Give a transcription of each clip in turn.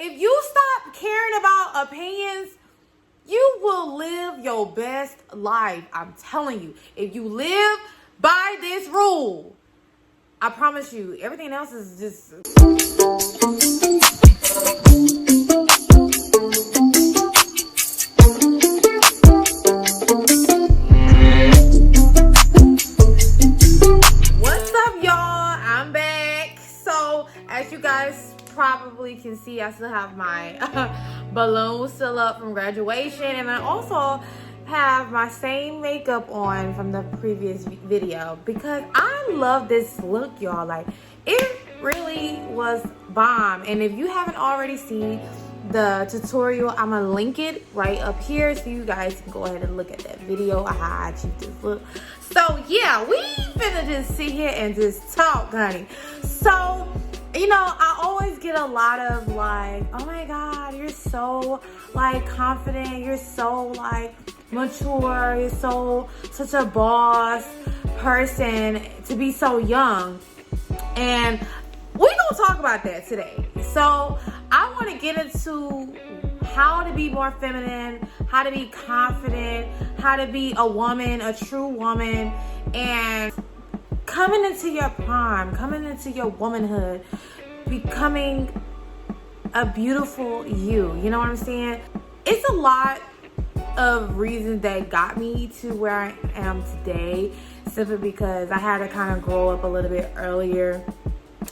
if you stop caring about opinions, you will live your best life. I'm telling you. If you live by this rule, I promise you, everything else is just... What's up, y'all? I'm back. So, as you guys probably can see, I still have my balloon still up from graduation, and I also have my same makeup on from the previous video because I love this look, y'all. Like, it really was bomb. And if you haven't already seen the tutorial, I'm gonna link it right up here so you guys can go ahead and look at that video how I achieved this look. So yeah, we finna just sit here and just talk, honey. So, you know, I always get a lot of like, oh my God, you're so like confident, you're so like mature, you're so such a boss person to be so young. And we're gonna talk about that today. So I want to get into how to be more feminine, how to be confident, how to be a woman, a true woman, and coming into your prime, coming into your womanhood, becoming a beautiful you. You know what I'm saying? It's a lot of reasons that got me to where I am today, simply because I had to kind of grow up a little bit earlier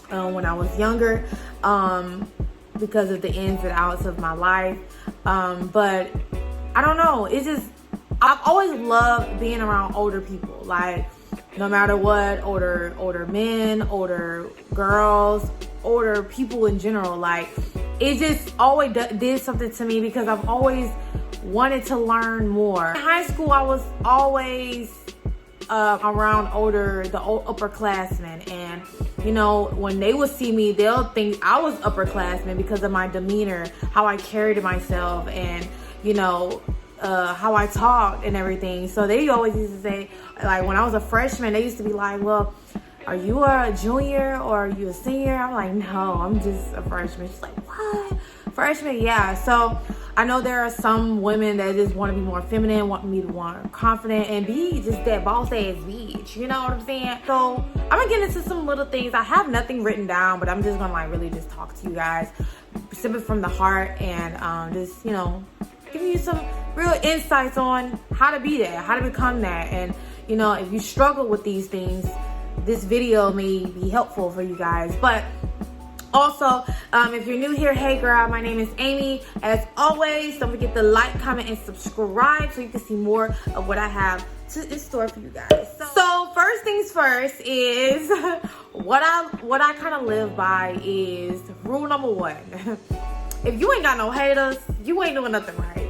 when I was younger, because of the ins and outs of my life. But I don't know, it's just, I've always loved being around older people. Like, no matter what, older men, older girls, older people in general. Like, it just always did something to me because I've always wanted to learn more. In high school, I was always around the upperclassmen, and you know, when they would see me, they'll think I was upperclassmen because of my demeanor, how I carried myself, and you know, how I talked and everything. So they always used to say, like, when I was a freshman, they used to be like, well, are you a junior or are you a senior? I'm like, no, I'm just a freshman. She's like, what? Freshman? Yeah. So I know there are some women that just want to be more feminine, want me to want confident and be just that boss ass bitch. You know what I'm saying? So I'm gonna get into some little things. I have nothing written down, but I'm just gonna like really just talk to you guys, simply from the heart, and just, you know, giving you some real insights on how to be that, how to become that. And you know, if you struggle with these things, this video may be helpful for you guys. But also, if you're new here, hey girl, my name is Amy. As always, don't forget to like, comment, and subscribe so you can see more of what I have in store for you guys. So first things first is what I kind of live by is rule number one. If you ain't got no haters, you ain't doing nothing right.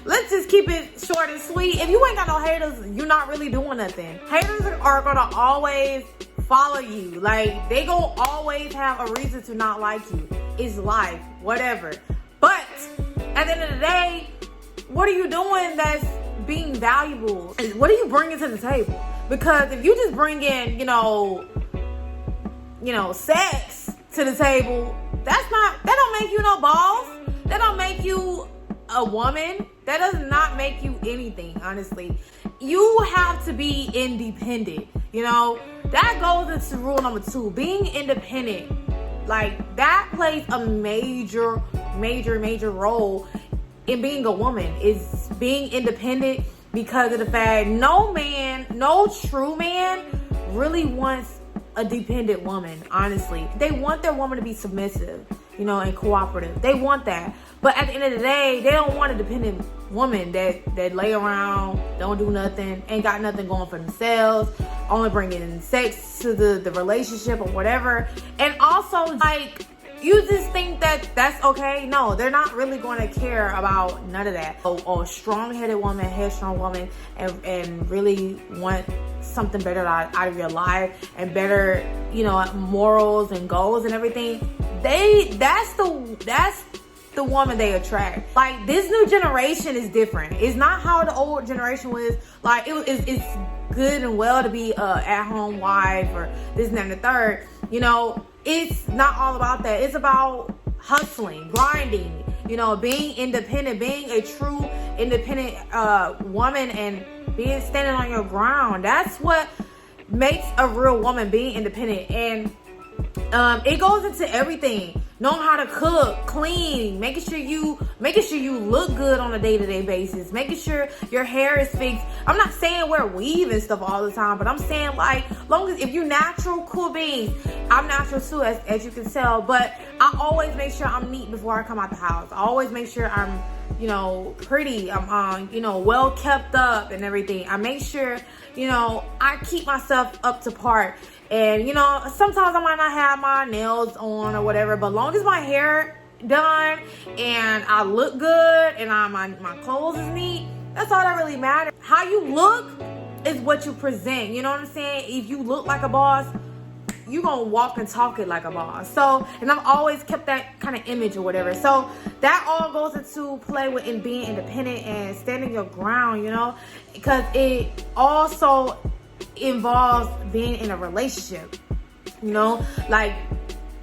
Let's just keep it short and sweet. If you ain't got no haters, you're not really doing nothing. Haters are gonna always follow you. Like, they gonna always have a reason to not like you. It's life, whatever. But at the end of the day, what are you doing that's being valuable? What are you bringing to the table? Because if you just bring in, you know, sex to the table, that don't make you no boss. That don't make you a woman. That does not make you anything, honestly. You have to be independent. You know, that goes into rule number two, being independent. Like, that plays a major role in being a woman, is being independent, because of the fact no true man really wants a dependent woman, honestly. They want their woman to be submissive, you know, and cooperative. They want that. But at the end of the day, they don't want a dependent woman that lay around, don't do nothing, ain't got nothing going for themselves, only bringing in sex to the relationship or whatever. And also, like, you just think that that's okay. No, they're not really going to care about none of that. A strong-headed woman, headstrong woman, and really want something better out of your life, and better, you know, morals and goals and everything. That's the woman they attract. Like, this new generation is different. It's not how the old generation was. Like, it's good and well to be a at-home wife or this and that and the third. You know, it's not all about that. It's about hustling, grinding, you know, being independent, being a true independent woman, and standing on your ground. That's what makes a real woman, being independent. And it goes into everything. Knowing how to cook, clean, making sure you look good on a day-to-day basis, making sure your hair is fixed. I'm not saying wear weave and stuff all the time, but I'm saying, like, long as if you're natural, cool beans. I'm natural too, as you can tell, but I always make sure I'm neat before I come out the house. I always make sure I'm, you know, pretty. I'm you know, well kept up and everything. I make sure, you know, I keep myself up to par. And, you know, sometimes I might not have my nails on or whatever, but long as my hair done and I look good and my clothes is neat, that's all that really matters. How you look is what you present. You know what I'm saying? If you look like a boss, you gonna walk and talk it like a boss. So, and I've always kept that kind of image or whatever. So that all goes into play with in being independent and standing your ground, you know, because it also involves being in a relationship, you know, like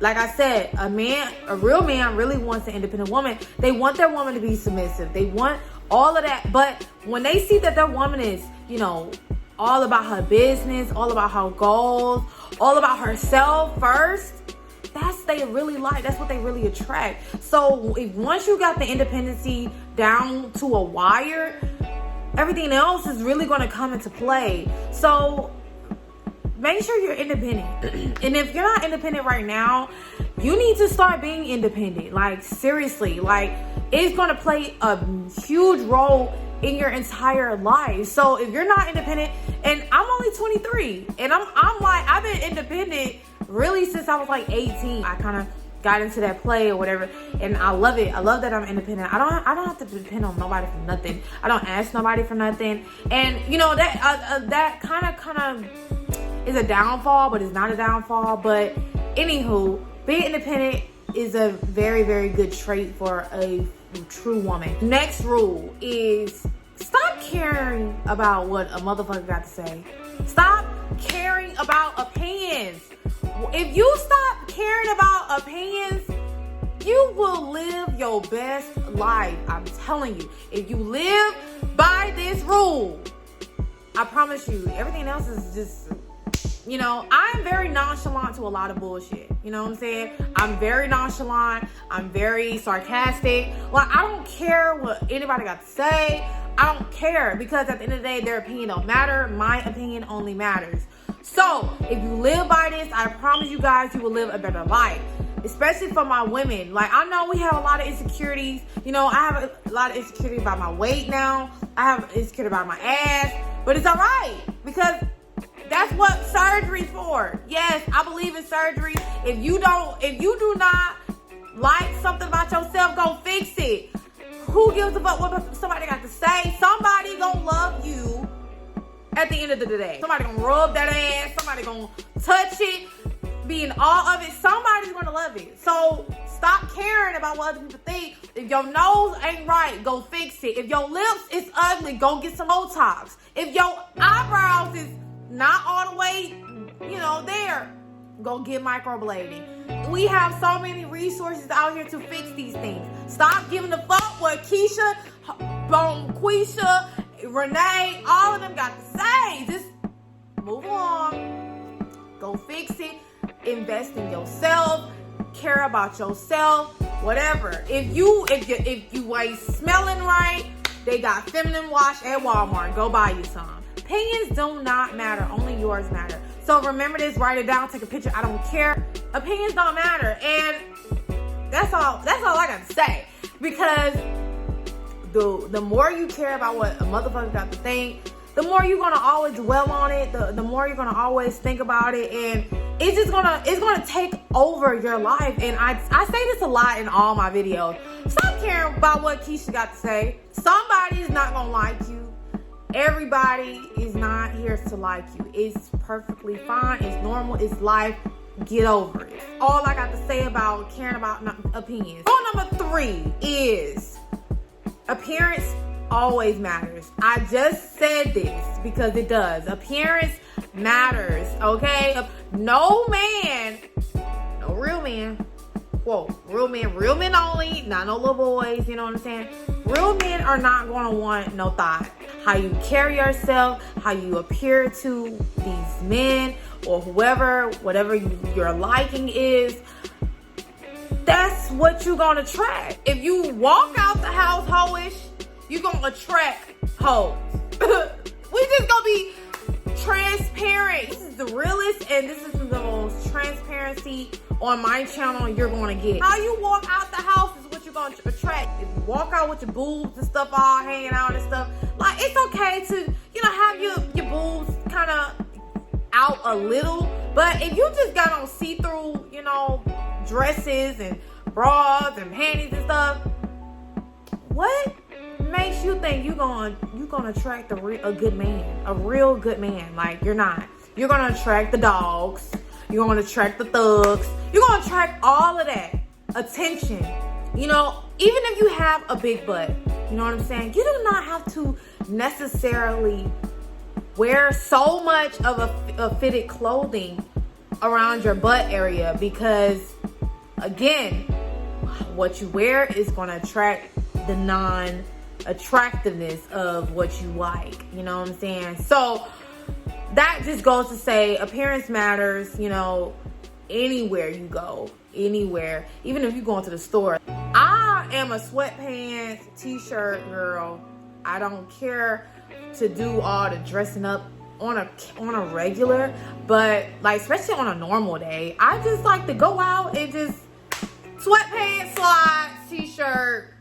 I said, a real man really wants an independent woman. They want their woman to be submissive. They want all of that. But when they see that their woman is, you know, all about her business, all about her goals, all about herself first, that's what they really like. That's what they really attract. So if once you got the independency down to a wire, everything else is really going to come into play. So make sure you're independent. And if you're not independent right now, you need to start being independent. Like, seriously, like, it's going to play a huge role in your entire life. So if you're not independent, and I'm only 23, and I'm like, I've been independent really since I was like 18. I kind of got into that play or whatever, and I love it. I love that I'm independent. I don't have to depend on nobody for nothing. I don't ask nobody for nothing. And you know that kind of is a downfall, but it's not a downfall. But anywho, being independent is a very, very good trait for a true woman. Next rule is stop caring about what a motherfucker got to say. Stop caring about opinions. If you stop caring about opinions, you will live your best life. I'm telling you. If you live by this rule, I promise you, everything else is just, you know, I'm very nonchalant to a lot of bullshit. You know what I'm saying? I'm very nonchalant. I'm very sarcastic. Like, I don't care what anybody got to say. I don't care, because at the end of the day, their opinion don't matter. My opinion only matters. So if you live by this, I promise you guys, you will live a better life. Especially for my women. Like, I know we have a lot of insecurities. You know, I have a lot of insecurity about my weight now. I have insecurity about my ass. But it's all right, because that's what surgery's for. Yes, I believe in surgery. If you do not like something about yourself, go fix it. Who gives a fuck what somebody got to say? Somebody gonna love you at the end of the day. Somebody gonna rub that ass. Somebody gonna touch it. Be in awe of it. Somebody's gonna love it. So stop caring about what other people think. If your nose ain't right, go fix it. If your lips is ugly, go get some Botox. If your eyebrows is not all the way, you know, there, go get microblading. We have so many resources out here to fix these things. Stop giving a fuck what Keisha, Quisha, Renee, all of them got to say. Just move on. Go fix it. Invest in yourself. Care about yourself. Whatever. If you ain't smelling right, they got feminine wash at Walmart. Go buy you some. Opinions do not matter. Only yours matter. So remember this. Write it down. Take a picture. I don't care. Opinions don't matter. And that's all I got to say. Because the more you care about what a motherfucker got to think, the more you're gonna always dwell on it. The more you're gonna always think about it, and it's gonna take over your life. And I say this a lot in all my videos. Stop caring about what Keisha got to say. Somebody is not gonna like you. Everybody is not here to like you. It's perfectly fine. It's normal. It's life. Get over it. All I got to say about caring about opinions. Rule number 3 is appearance always matters. I just said this because it does. Appearance matters, okay? No man, no real man, quote, real men only, not no little boys, you know what I'm saying? Real men are not gonna want no thought. How you carry yourself, how you appear to these men or whoever, whatever your liking is, that's what you're gonna attract. If you walk out the house hoish, you're gonna attract hoes. We just gonna be transparent. This is the realest and this is the most transparency on my channel you're gonna get. How you walk out the house is what you're gonna attract. If you walk out with your boobs and stuff all hanging out and stuff, like, it's okay to, you know, have your boobs kind of out a little, but if you just got on see-through, you know, dresses and bras and panties and stuff, what makes you think you're gonna attract a good man, a real good man? Like, you're not. You're gonna attract the dogs, you're gonna attract the thugs, you're gonna attract all of that attention. You know, even if you have a big butt, you know what I'm saying, you do not have to necessarily wear so much of a fitted clothing around your butt area, because again, what you wear is going to attract the non-attractiveness of what you like, you know what I'm saying? So that just goes to say appearance matters, you know, anywhere you go, anywhere, even if you go into the store. I am a sweatpants, t-shirt girl. I don't care to do all the dressing up on a regular, but like, especially on a normal day, I just like to go out and just sweatpants, slides, t-shirt.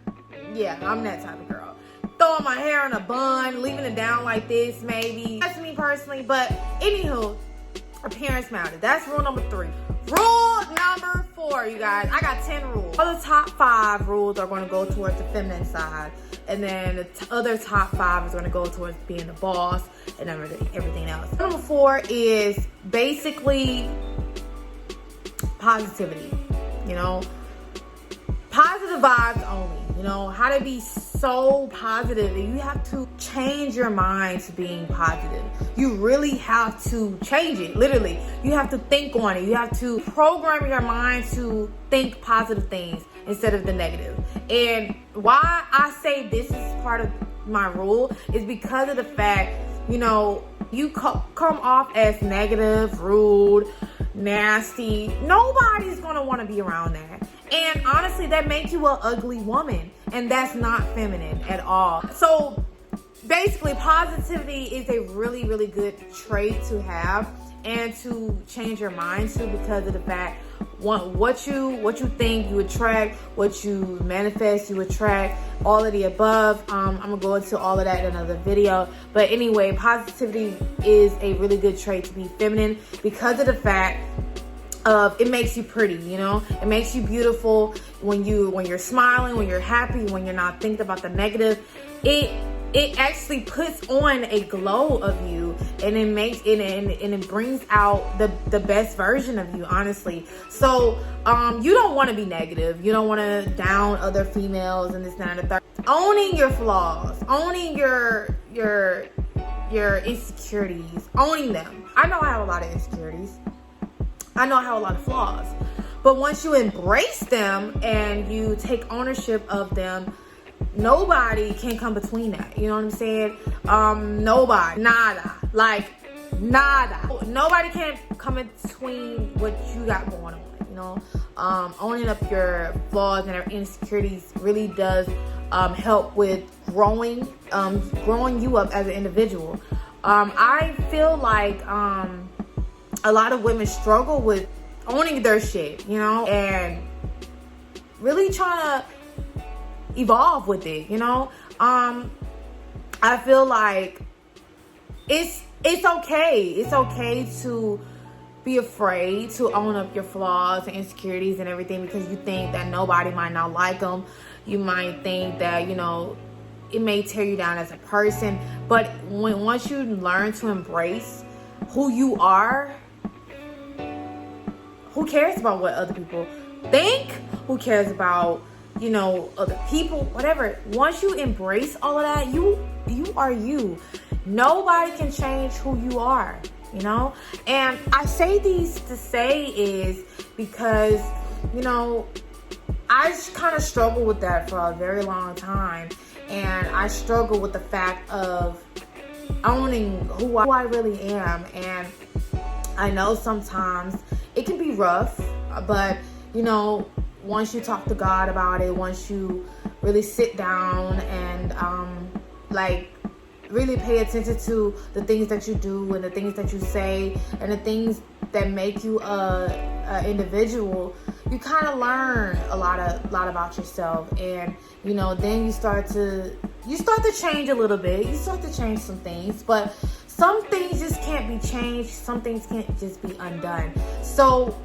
Yeah, I'm that type of girl. Throwing my hair in a bun, leaving it down like this, maybe. That's me personally, but anywho, appearance matters. That's rule number 3. Rule number 4, you guys. I got 10 rules. All the top 5 rules are going to go towards the feminine side, and then the other top 5 is going to go towards being the boss and everything else. Number 4 is basically positivity. You know, positive vibes only. You know, how to be so positive. You have to change your mind to being positive. You really have to change it. Literally, you have to think on it. You have to program your mind to think positive things instead of the negative. And why I say this is part of my rule is because of the fact, you know, you come off as negative, rude, nasty. Nobody's gonna want to be around that. And honestly, that makes you an ugly woman, and that's not feminine at all. So basically, positivity is a really, really good trait to have and to change your mind to, because of the fact what you think, you attract. What you manifest, you attract. All of the above. I'm gonna go into all of that in another video. But anyway, positivity is a really good trait to be feminine, because of the fact of it makes you pretty, you know, it makes you beautiful when you're smiling, when you're happy, when you're not thinking about the negative. It actually puts on a glow of you, and it makes it and it brings out the best version of you, honestly. So you don't want to be negative. You don't want to down other females and this, that, and the third. Owning your flaws, owning your insecurities, owning them. I know I have a lot of insecurities. I know I have a lot of flaws, but once you embrace them and you take ownership of them, nobody can come between that. You know what I'm saying? Nobody, nada, like nada. Nobody can come in between what you got going on. You know, owning up your flaws and your insecurities really does help with growing you up as an individual. I feel like a lot of women struggle with owning their shit, you know, and really trying to evolve with it, you know. I feel like it's okay. It's okay to be afraid to own up your flaws and insecurities and everything, because you think that nobody might not like them. You might think that, you know, it may tear you down as a person. But once you learn to embrace who you are, who cares about what other people think? Who cares about, you know, other people, whatever. Once you embrace all of that, you are you. Nobody can change who you are, you know. And I say these to say is because, you know, I kind of struggled with that for a very long time. And I struggle with the fact of owning who I really am. And I know sometimes it can be rough, but you know, once you talk to God about it, once you really sit down and like really pay attention to the things that you do and the things that you say and the things that make you a individual, you kind of learn a lot about yourself. And you know, then you start to change a little bit. You start to change some things, but some things just can't be changed. Some things can't just be undone. So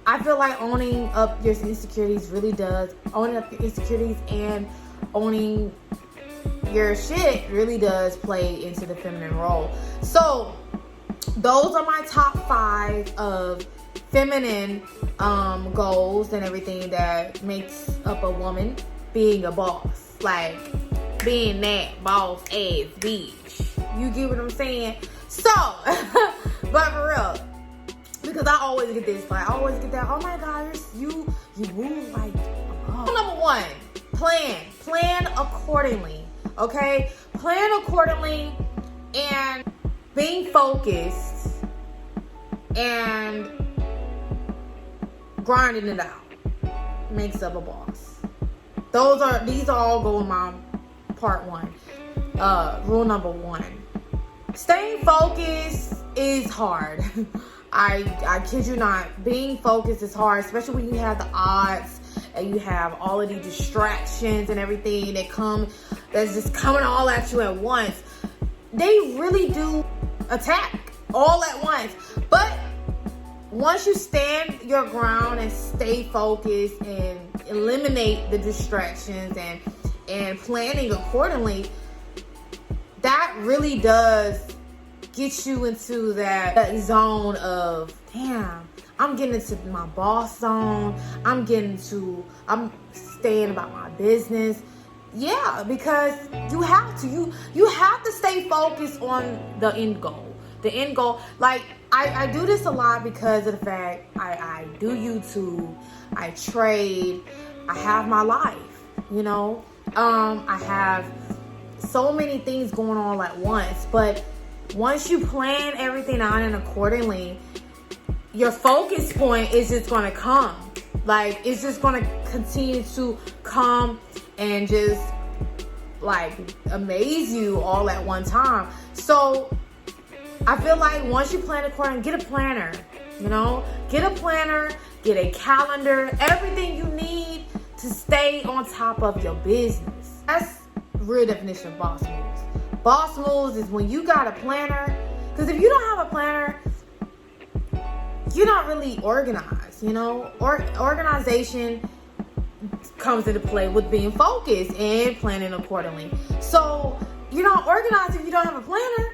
I feel like owning up your insecurities really does, owning up your insecurities and owning your shit really does play into the feminine role. So those are my top 5 of feminine goals and everything that makes up a woman being a boss. Like being that boss ass bitch. You get what I'm saying? So, but for real, because I always get this, like I always get that, oh my God, you move like a boss. Number 1, plan accordingly. Okay, plan accordingly and being focused and grinding it out makes up a boss. These are all go in my part 1. Rule number 1. Staying focused is hard. I kid you not. Being focused is hard, especially when you have the odds and you have all of these distractions and everything that's just coming all at you at once. They really do attack all at once. But once you stand your ground and stay focused and eliminate the distractions and planning accordingly, that really does get you into that zone of, damn, I'm getting into my boss zone. I'm staying about my business. Yeah, because you have to. You have to stay focused on the end goal. The end goal. Like, I do this a lot because of the fact I do YouTube. I trade. I have my life, you know. I have so many things going on at once. But once you plan everything out and accordingly, your focus point is just going to come. Like, it's just going to continue to come and just, like, amaze you all at one time. So, I feel like once you plan accordingly, get a planner, you know? Get a planner, get a calendar, everything you need to stay on top of your business. That's the real definition of boss moves. Boss moves is when you got a planner. Because if you don't have a planner, you're not really organized, you know? Organization comes into play with being focused and planning accordingly. So, you're not organized if you don't have a planner.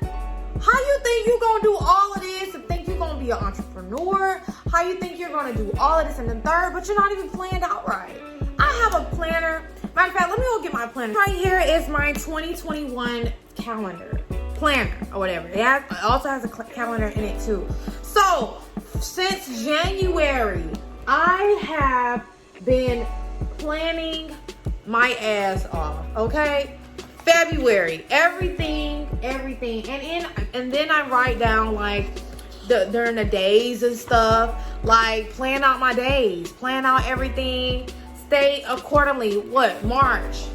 How you think you're going to do all of this and think you're going to be an entrepreneur? How you think you're going to do all of this and the third, but you're not even planned out right? I have a planner. Matter of fact, let me go get my planner. Right here is my 2021 calendar. Planner or whatever. It also has a calendar in it too. So, since January, I have been planning my ass off, okay? February, everything, and then I write down like during the days and stuff, like plan out my days, plan out everything, stay accordingly. What, March,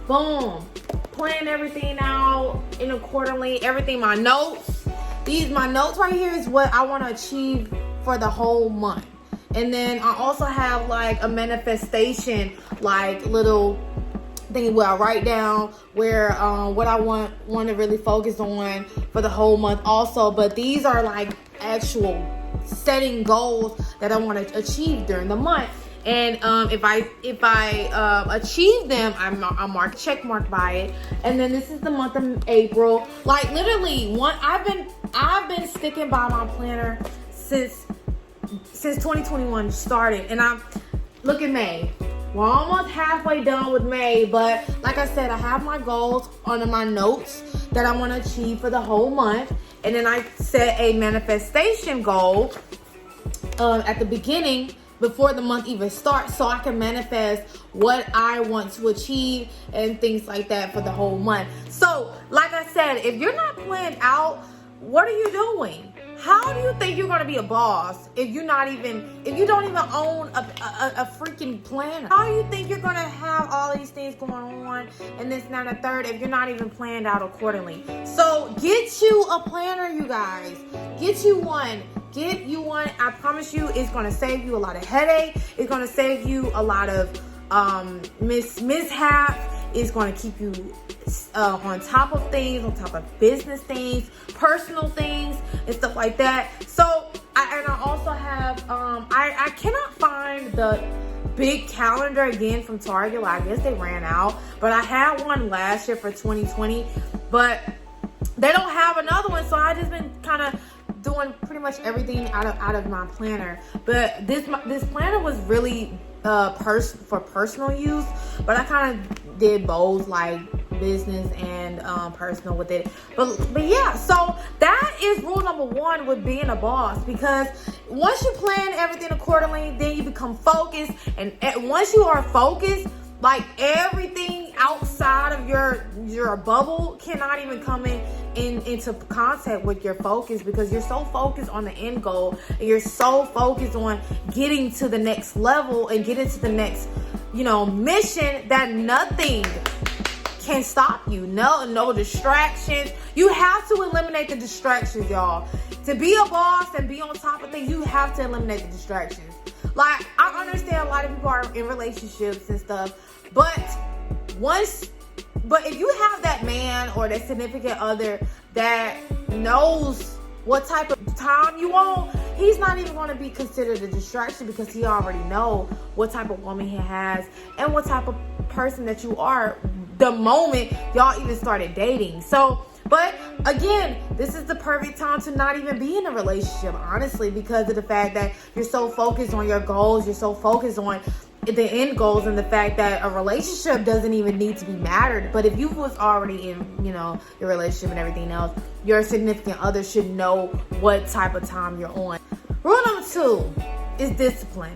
boom, plan everything out and accordingly, everything. My notes right here is what I want to achieve for the whole month. And then I also have like a manifestation, like little thing where I write down where what I want to really focus on for the whole month also. But these are like actual setting goals that I want to achieve during the month. And if I achieve them, I'm check marked by it. And then this is the month of April. Like literally, I've been sticking by my planner since 2021 started. And look at May. We're almost halfway done with May, but like I said, I have my goals under my notes that I want to achieve for the whole month. And then I set a manifestation goal at the beginning before the month even starts, so I can manifest what I want to achieve and things like that for the whole month. So like I said, if you're not planned out, what are you doing? How do you think you're gonna be a boss if you don't even own a freaking planner? How do you think you're gonna have all these things going on and this, and that, and the third if you're not even planned out accordingly? So get you a planner, you guys. Get you one. Get you one. I promise you, it's gonna save you a lot of headache. It's gonna save you a lot of mishaps. It's gonna keep you on top of things, on top of business things, personal things, and stuff like that. So, I also have, I cannot find the big calendar again from Target. Well, I guess they ran out, but I had one last year for 2020, but they don't have another one, so I just been kind of doing pretty much everything out of my planner. But this planner was really for personal use, but I kind of did both, like business and personal with it. But yeah, so that is rule number one with being a boss, because once you plan everything accordingly, then you become focused, and once you are focused, like everything outside of your bubble cannot even come into contact with your focus, because you're so focused on the end goal, and you're so focused on getting to the next level and getting to the next, mission, that nothing can stop you. No distractions. You have to eliminate the distractions, y'all. To be a boss and be on top of things, you have to eliminate the distractions. Like, I understand a lot of people are in relationships and stuff, but if you have that man or that significant other that knows what type of time you want, he's not even going to be considered a distraction, because he already know what type of woman he has and what type of person that you are the moment y'all even started dating. So, but again, this is the perfect time to not even be in a relationship, honestly, because of the fact that you're so focused on your goals, you're so focused on the end goals, and the fact that a relationship doesn't even need to be mattered. But if you was already in, your relationship and everything else, your significant other should know what type of time you're on. Rule number 2 is discipline.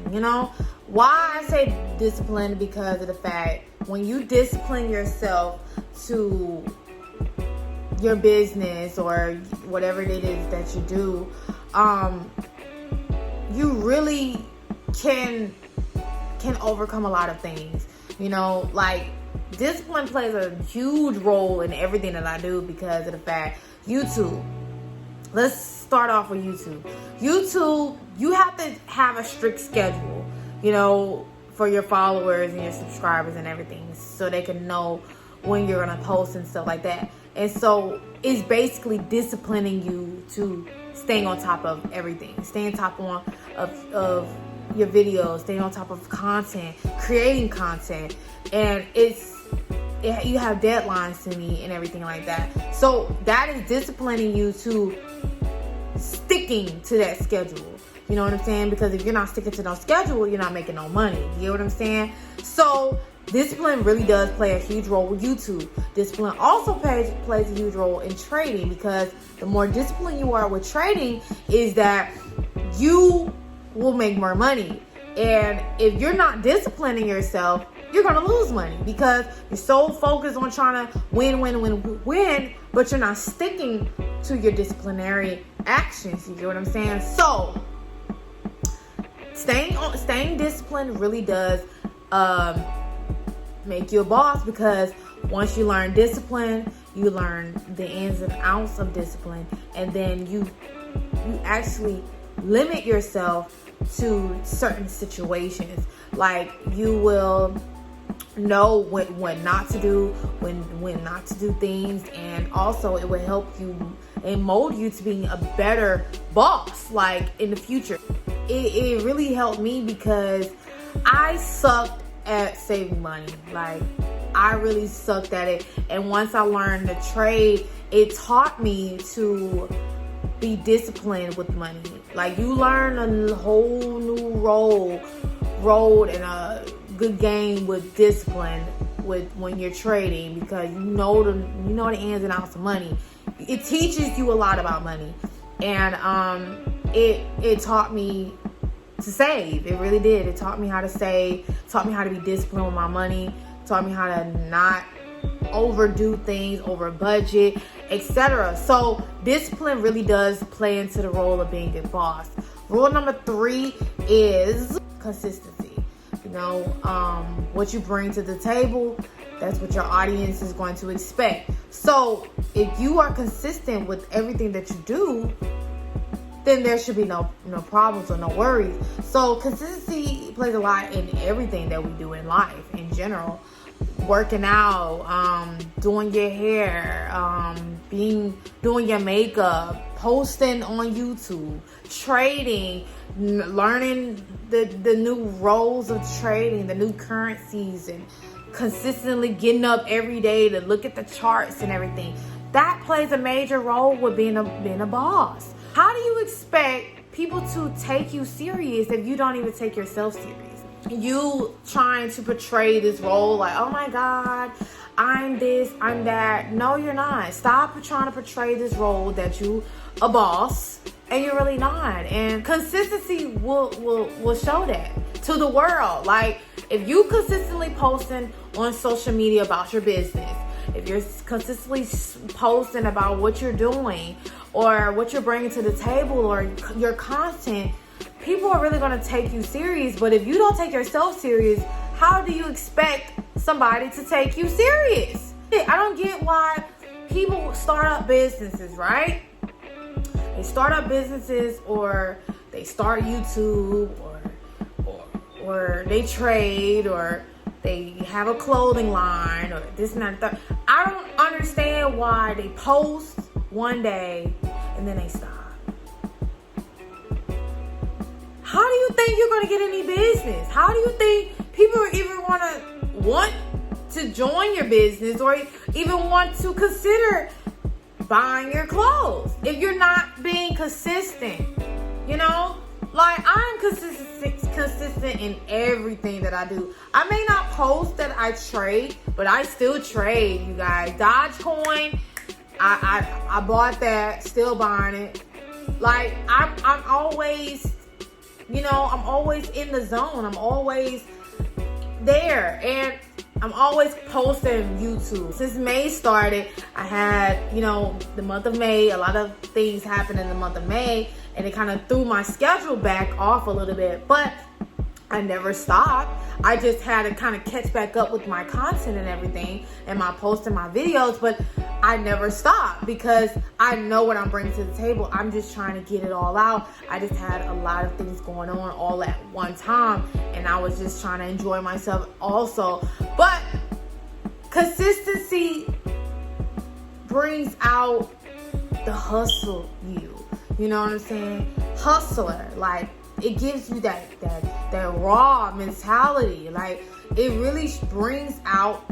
Why I say discipline? Because of the fact, when you discipline yourself to your business or whatever it is that you do, you really can overcome a lot of things. Like, discipline plays a huge role in everything that I do, because of the fact, YouTube. Let's start off with YouTube. YouTube, you have to have a strict schedule, for your followers and your subscribers and everything, so they can know when you're gonna post and stuff like that. And so it's basically disciplining you to staying on top of everything, staying top of your videos, staying on top of content, creating content, and you have deadlines to meet and everything like that. So that is disciplining you to sticking to that schedule. You know what I'm saying? Because if you're not sticking to no schedule, you're not making no money. You know what I'm saying? So discipline really does play a huge role with YouTube. Discipline also plays a huge role in trading, because the more disciplined you are with trading, is that you will make more money. And if you're not disciplining yourself, you're going to lose money, because you're so focused on trying to win, but you're not sticking to your disciplinary actions. You get what I'm saying? So staying disciplined really does make you a boss, because once you learn discipline, you learn the ins and outs of discipline, and then you actually limit yourself to certain situations. Like, you will know when not to do, when not to do things, and also it will help you and mold you to being a better boss, like, in the future. It really helped me, because I sucked at saving money. Like, I really sucked at it, and once I learned the trade, it taught me to be disciplined with money. Like, you learn a whole new road and a good game with discipline when you're trading, because you know the ins and outs of money. It teaches you a lot about money, and it taught me to save. It really did. It taught me how to save, taught me how to be disciplined with my money, taught me how to not overdo things, over budget, etc. So discipline really does play into the role of being a boss. Rule number 3 is consistency. You know, what you bring to the table, that's what your audience is going to expect. So if you are consistent with everything that you do, then there should be no problems or no worries. So consistency plays a lot in everything that we do in life in general. Working out, doing your hair, doing your makeup, posting on YouTube, trading, learning the new roles of trading, the new currencies, and consistently getting up every day to look at the charts and everything. That plays a major role with being a boss. How do you expect people to take you serious if you don't even take yourself serious? You trying to portray this role like, oh my God, I'm this, I'm that. No, you're not. Stop trying to portray this role that you a boss and you're really not. And consistency will show that to the world. Like, if you consistently posting on social media about your business, if you're consistently posting about what you're doing or what you're bringing to the table or your content, people are really going to take you serious. But if you don't take yourself serious, how do you expect somebody to take you serious? I don't get why people start up businesses, right? They start up businesses, or they start YouTube, or they trade, or they have a clothing line, or this and that. I don't understand why they post one day and then they stop. How do you think you're going to get any business? How do you think people are even want to join your business or even want to consider buying your clothes if you're not being consistent? You know, like, I'm consistent in everything that I do. I may not post that I trade, but I still trade, you guys. Dogecoin, I bought that, still buying it. Like, I'm always, you know, I'm always in the zone. I'm always there, and I'm always posting YouTube. Since May started, I had, you know, the month of May, a lot of things happened in the month of May, and it kind of threw my schedule back off a little bit, but I never stopped. I just had to kind of catch back up with my content and everything, and my posting my videos, but I never stopped because I know what I'm bringing to the table. I'm just trying to get it all out. I just had a lot of things going on all at one time, and I was just trying to enjoy myself also. But consistency brings out the hustle you know what I'm saying? Hustler, like, it gives you that raw mentality. Like, it really brings out,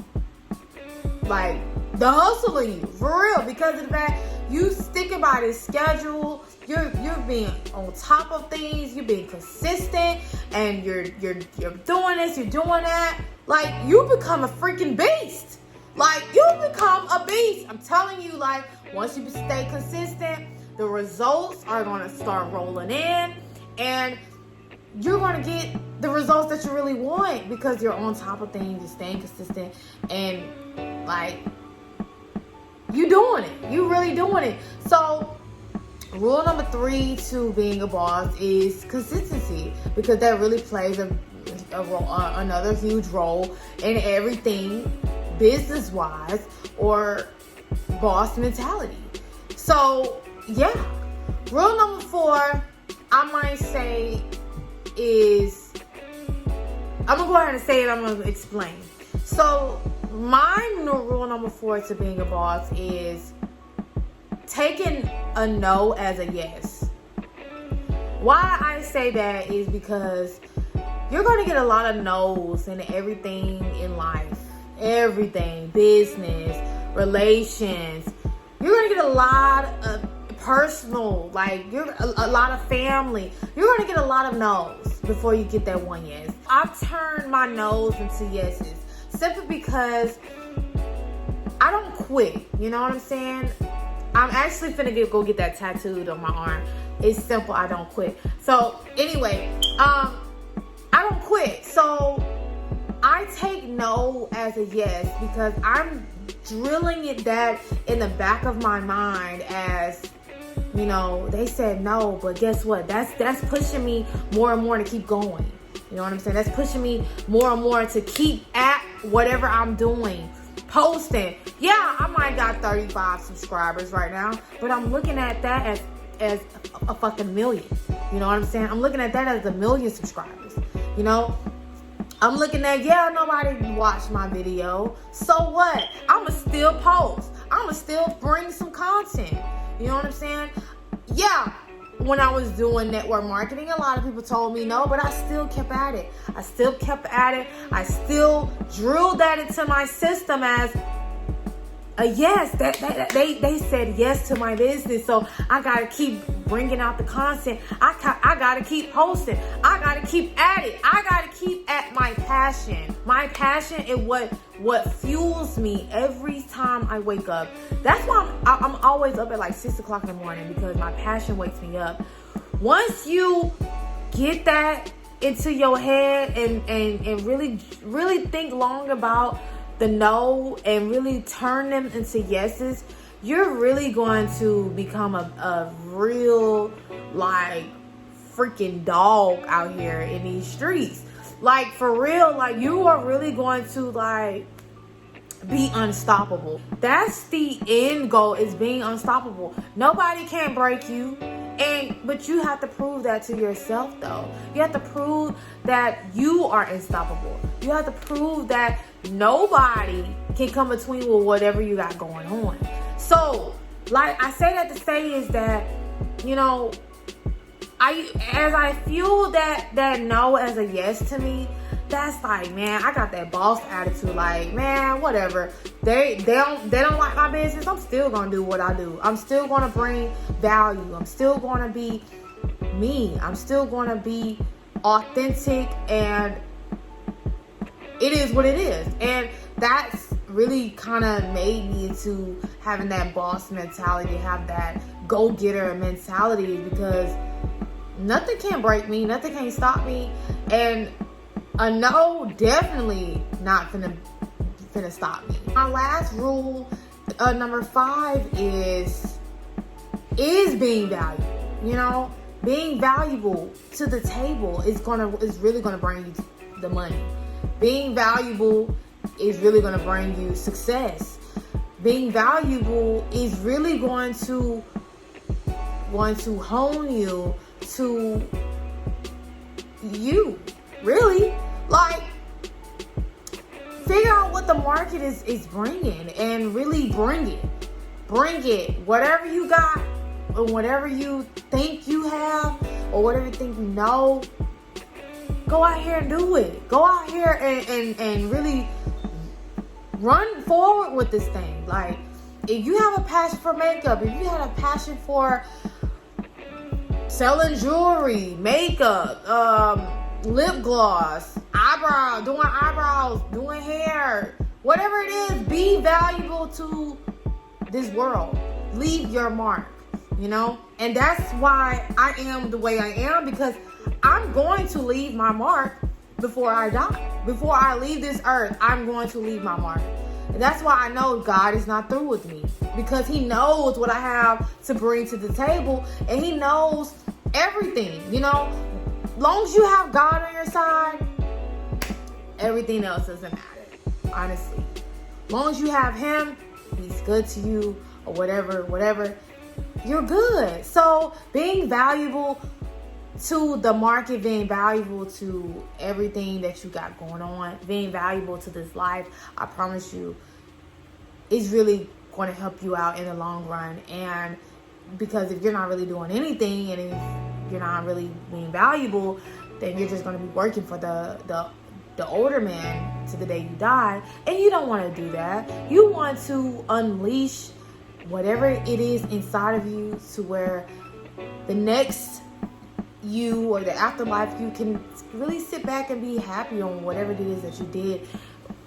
like, the hustle in you, for real, because of the fact you sticking by this schedule, you're being on top of things, you're being consistent, and you're doing this, you're doing that. Like, you become a freaking beast. Like, you become a beast. I'm telling you, like, once you stay consistent, the results are gonna start rolling in, and you're going to get the results that you really want because you're on top of things, you're staying consistent, and, like, you doing it. You really doing it. So, rule number 3 to being a boss is consistency, because that really plays another huge role in everything business-wise or boss mentality. So, yeah. Rule number 4, I might say, is, I'm gonna go ahead and say it, I'm gonna explain. So my rule number 4 to being a boss is taking a no as a yes. Why I say that is because you're gonna get a lot of no's in everything in life, everything, business, relations. You're gonna get a lot of personal, like, you're a lot of family. You're gonna get a lot of no's before you get that one yes. I've turned my no's into yeses simply because I don't quit. You know what I'm saying? I'm actually finna go get that tattooed on my arm. It's simple. I don't quit. So anyway, I don't quit. So I take no as a yes because I'm drilling it that in the back of my mind as, you know, they said no, but guess what? That's pushing me more and more to keep going. You know what I'm saying? That's pushing me more and more to keep at whatever I'm doing. Posting. Yeah, I might got 35 subscribers right now, but I'm looking at that as a fucking million. You know what I'm saying? I'm looking at that as a million subscribers. You know? I'm looking at, yeah, nobody watched my video. So what? I'ma still post. I'ma still bring some content. You know what I'm saying? Yeah. When I was doing network marketing, a lot of people told me no, but I still kept at it. I still drilled that into my system as a yes. They said yes to my business, so I gotta keep bringing out the content. I gotta keep posting. I gotta keep at it. I gotta keep at my passion. My passion is what fuels me every time I wake up. That's why I'm always up at like 6 o'clock in the morning, because my passion wakes me up. Once you get that into your head and really think long about the no and really turn them into yeses, you're really going to become a real, like, freaking dog out here in these streets. Like, for real, like, you are really going to, like, be unstoppable. That's the end goal, is being unstoppable. Nobody can break you. But you have to prove that to yourself, though. You have to prove that you are unstoppable. You have to prove that nobody can come between with whatever you got going on. So, like, I say that to say is that, you know, as I feel that no as a yes to me, that's like, man, I got that boss attitude. Like, man, whatever. They don't like my business. I'm still gonna do what I do. I'm still gonna bring value. I'm still gonna be me. I'm still gonna be authentic, and it is what it is. And that's really kind of made me into having that boss mentality, have that go-getter mentality, because nothing can break me, nothing can stop me, and a no definitely not finna stop me. My last rule, number 5, is being valuable. You know, being valuable to the table is really gonna bring you the money. Being valuable is really gonna bring you success. Being valuable is really going to hone you to you. Really, like, figure out what the market is bringing, and really bring it. Whatever you got, or whatever you think you have, or whatever you think you know, go out here and do it. Go out here and really run forward with this thing. Like, if you have a passion for makeup, if you have a passion for selling jewelry, makeup, lip gloss, doing eyebrows, doing hair, whatever it is, be valuable to this world. Leave your mark, you know? And that's why I am the way I am, because I'm going to leave my mark before I die. Before I leave this earth, I'm going to leave my mark. And that's why I know God is not through with me, because he knows what I have to bring to the table, and he knows everything, you know? Long as you have God on your side, everything else doesn't matter, honestly. Long as you have him, he's good to you, or whatever, you're good. So being valuable to the market, being valuable to everything that you got going on, being valuable to this life, I promise you, is really going to help you out in the long run. And because if you're not really doing anything, and if you're not really being valuable, then you're just going to be working for the older man to the day you die. And you don't want to do that. You want to unleash whatever it is inside of you, to where the next you, or the afterlife, you can really sit back and be happy on whatever it is that you did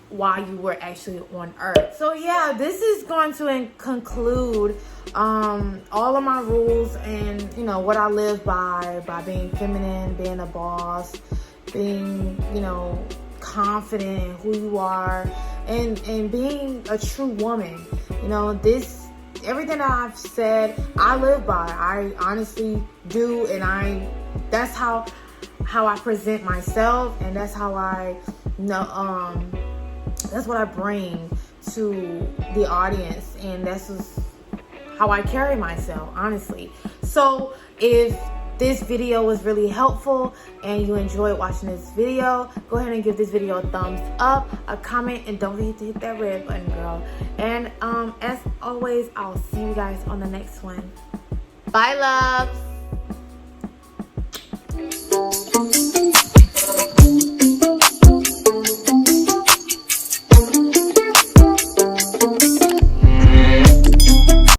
while you were actually on earth. So yeah, this is going to conclude all of my rules and, you know, what I live by being feminine, being a boss, being, you know, confident in who you are, and being a true woman. You know, everything that I've said, I live by. I honestly do, and that's how I present myself, and that's how I know, that's what I bring to the audience, and that's just how I carry myself, honestly. So if this video was really helpful and you enjoyed watching this video, go ahead and give this video a thumbs up, a comment, and don't forget to hit that red button, girl. And as always, I'll see you guys on the next one. Bye, loves.